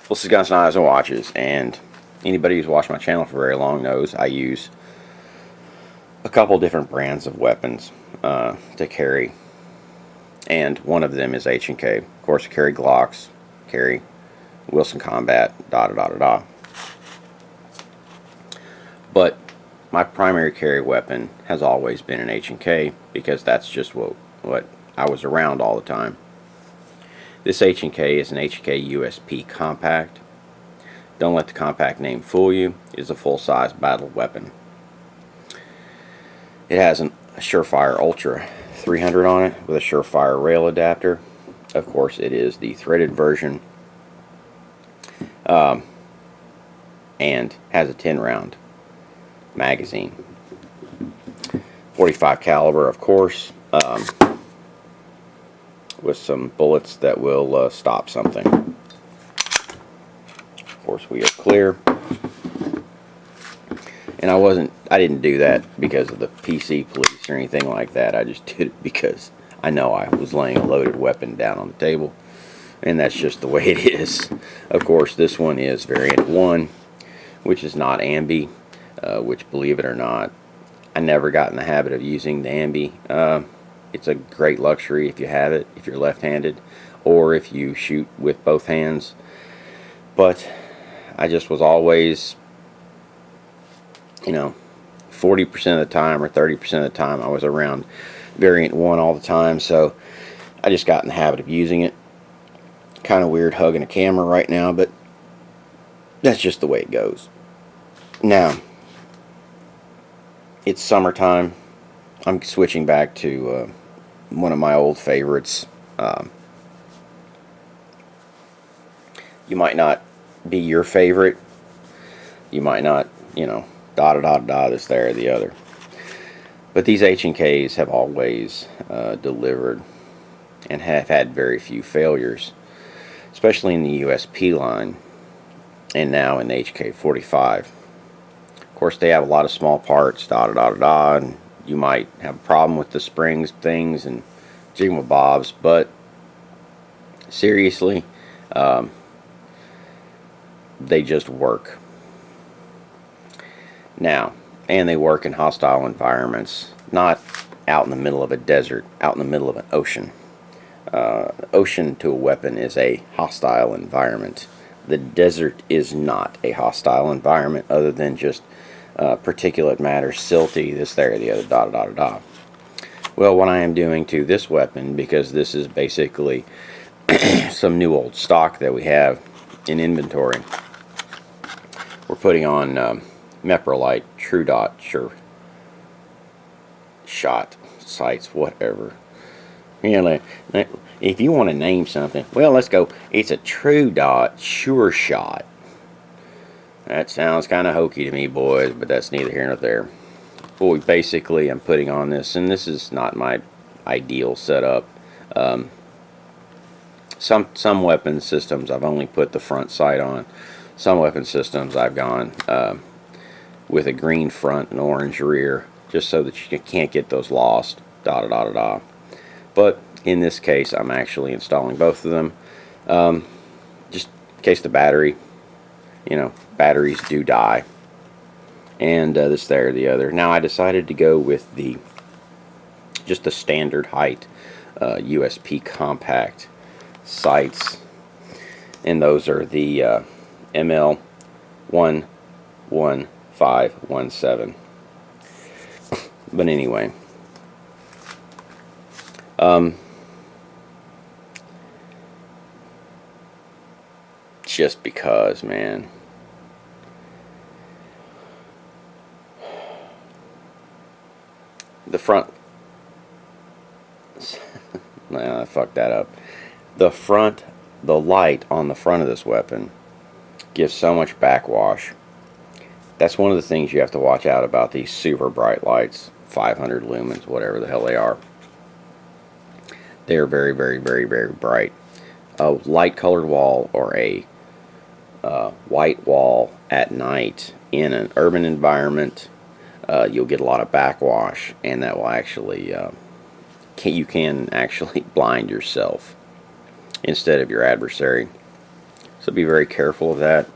This is Guns, Knives, and Watches, and anybody who's watched my channel for very long knows I use a couple different brands of weapons to carry, and one of them is H&K. Of course, I carry Glocks, carry Wilson Combat, But my primary carry weapon has always been an H&K because that's just what I was around all the time. This H&K is an H&K USP compact. Don't let the compact name fool you. It is a full-size battle weapon. It has a Surefire Ultra 300 on it with a Surefire rail adapter. Of course, it is the threaded version, and has a 10-round magazine. 45 caliber, of course, with some bullets that will stop something. Of course, we are clear. And I didn't do that because of the PC police or anything like that. I just did it because I know I was laying a loaded weapon down on the table, and that's just the way it is. Of course, this one is variant 1, which is not ambi, which, believe it or not, I never got in the habit of using the ambi. It's a great luxury if you have it, if you're left-handed, or if you shoot with both hands. But I just was always, 40% of the time or 30% of the time I was around variant 1 all the time, so I just got in the habit of using it. Kind of weird hugging a camera right now, but that's just the way it goes. Now, it's summertime. I'm switching back to one of my old favorites. You might not be your favorite. You might not, this, there, or the other. But these H&Ks have always delivered and have had very few failures, especially in the USP line and now in the HK45. Of course, they have a lot of small parts, and you might have a problem with the springs, things, and jingwabobs, but seriously, they just work. Now, and they work in hostile environments, not out in the middle of a desert, out in the middle of an ocean. Ocean to a weapon is a hostile environment. The desert is not a hostile environment other than just particulate matter, silty, this, there, the other, Well, what I am doing to this weapon, because this is basically some new old stock that we have in inventory, we're putting on Meprolight Tru-Dot, shot sights, whatever. If you want to name something, well, let's go. It's a Tru-Dot Sure Shot. That sounds kind of hokey to me, boys, but that's neither here nor there. Boy, basically, I'm putting on this, and this is not my ideal setup. Some weapon systems I've only put the front sight on. Some weapon systems I've gone with a green front and orange rear, just so that you can't get those lost. But in this case, I'm actually installing both of them, just in case the battery, batteries do die, and this, there, the other. Now, I decided to go with just the standard height USP compact sights, and those are the ML 11517. But anyway, just because, man, the front, I fucked that up. The light on the front of this weapon gives so much backwash. That's one of the things you have to watch out about these super bright lights, 500 lumens, whatever the hell they are. They are very, very, very, very bright. A light colored wall or a white wall at night in an urban environment, you'll get a lot of backwash, and that will actually you can actually blind yourself instead of your adversary. So be very careful of that.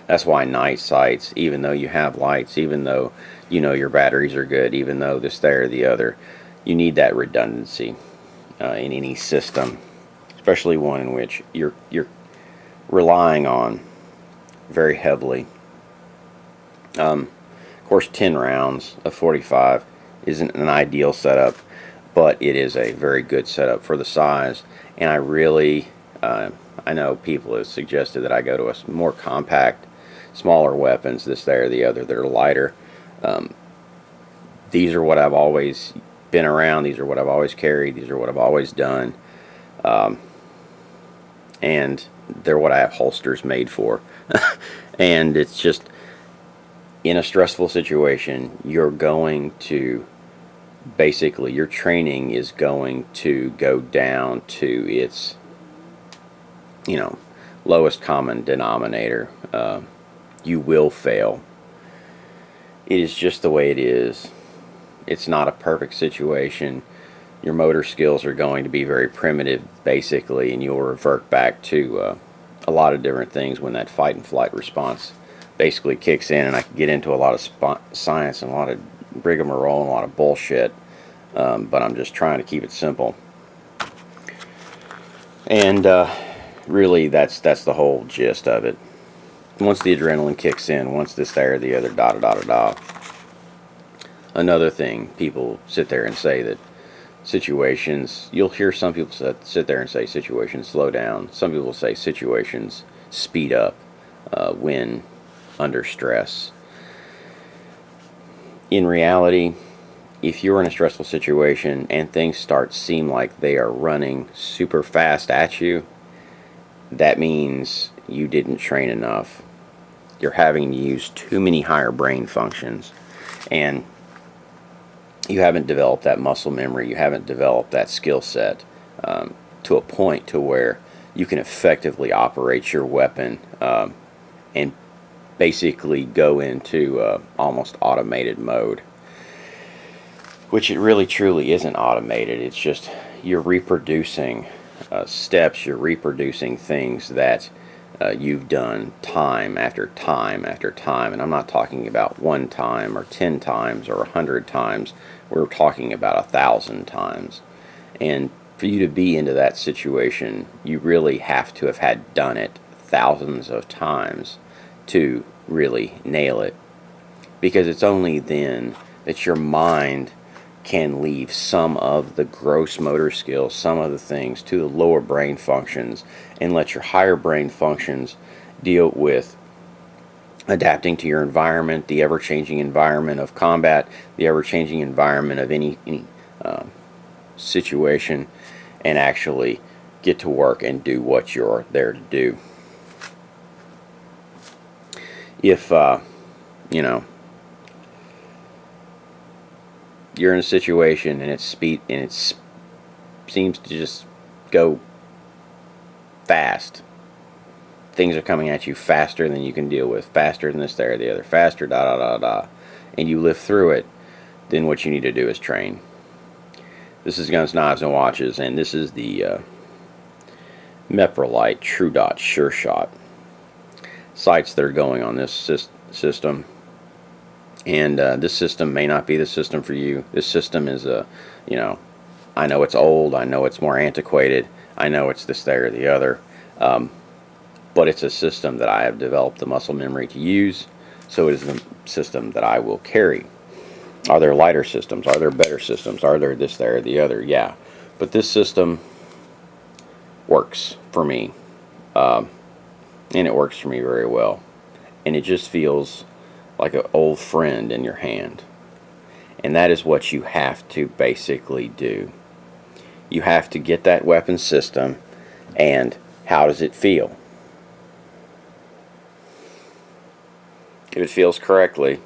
That's why night sights, even though you have lights, even though you know your batteries are good, even though this, that, or the other, you need that redundancy in any system, especially one in which you're relying on very heavily. Of course, 10 rounds of 45 isn't an ideal setup, but it is a very good setup for the size. And I really, I know people have suggested that I go to a more compact, smaller weapons, this, that, or the other, that are lighter. These are what I've always been around. These are what I've always carried. These are what I've always done. And they're what I have holsters made for. And it's just, in a stressful situation, you're going to, basically, your training is going to go down to its, you know, lowest common denominator. You will fail. It is just the way it is. It's not a perfect situation. Your motor skills are going to be very primitive, basically, and you'll revert back to a lot of different things when that fight and flight response basically kicks in. And I can get into a lot of science and a lot of rigmarole and a lot of bullshit, but I'm just trying to keep it simple. And really, that's the whole gist of it. Once the adrenaline kicks in, once this, that, or the other, da da da da da. Another thing, people sit there and say that situations, you'll hear some people sit there and say situations slow down. Some people say situations speed up when under stress. In reality, if you're in a stressful situation and things start to seem like they are running super fast at you, that means you didn't train enough. You're having to use too many higher brain functions, and you haven't developed that muscle memory. You haven't developed that skill set to a point to where you can effectively operate your weapon and basically go into almost automated mode, which it really truly isn't automated. It's just you're reproducing steps, you're reproducing things that you've done time after time after time. And I'm not talking about 1 time or 10 times or 100 times. We're talking about 1,000 times. And for you to be into that situation, you really have to have had done it thousands of times to really nail it. Because it's only then that your mind can leave some of the gross motor skills, some of the things, to the lower brain functions, and let your higher brain functions deal with adapting to your environment, the ever-changing environment of combat, the ever-changing environment of any situation, and actually get to work and do what you're there to do. If you know, you're in a situation and it seems to just go fast. Things are coming at you faster than you can deal with, faster than this, there, or the other, faster, da da da da, and you live through it. Then what you need to do is train. This is Guns, Knives, and Watches, and this is the Meprolight Tru-Dot Sure Shot sights that are going on this system. And this system may not be the system for you. This system is you know, I know it's old, I know it's more antiquated, I know it's this, that, or the other, but it's a system that I have developed the muscle memory to use, so it is the system that I will carry. Are there lighter systems? Are there better systems? Are there this, that, or the other? Yeah, but this system works for me, and it works for me very well, and it just feels like an old friend in your hand. And that is what you have to basically do. You have to get that weapon system, and how does it feel? If it feels correctly,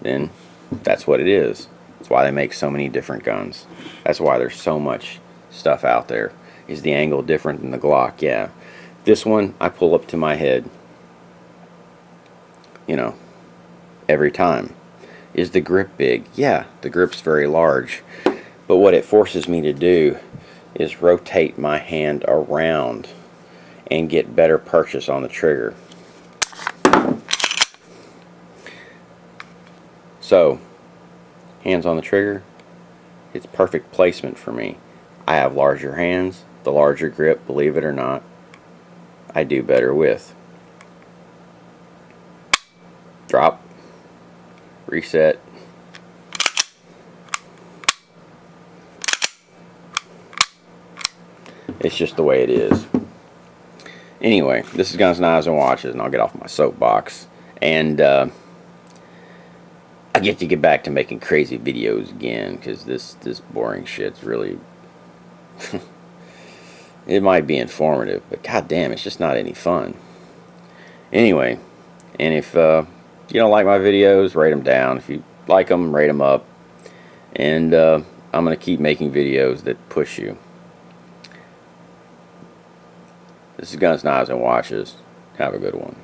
then that's what it is. That's why they make so many different guns. That's why there's so much stuff out there. Is the angle different than the Glock? Yeah. This one, I pull up to my head, you know, every time. Is the grip big? Yeah, the grip's very large. But what it forces me to do is rotate my hand around and get better purchase on the trigger. So, hands on the trigger, it's perfect placement for me. I have larger hands. The larger grip, believe it or not, I do better with. Drop, reset. It's just the way it is. Anyway, this is Guns, Knives, and Watches, and I'll get off my soapbox. And I get back to making crazy videos again, because this boring shit's really... it might be informative, but goddamn, it's just not any fun. Anyway, and if you don't like my videos, rate them down. If you like them, rate them up. And I'm going to keep making videos that push you. This is Guns, Knives, and Watches. Have a good one.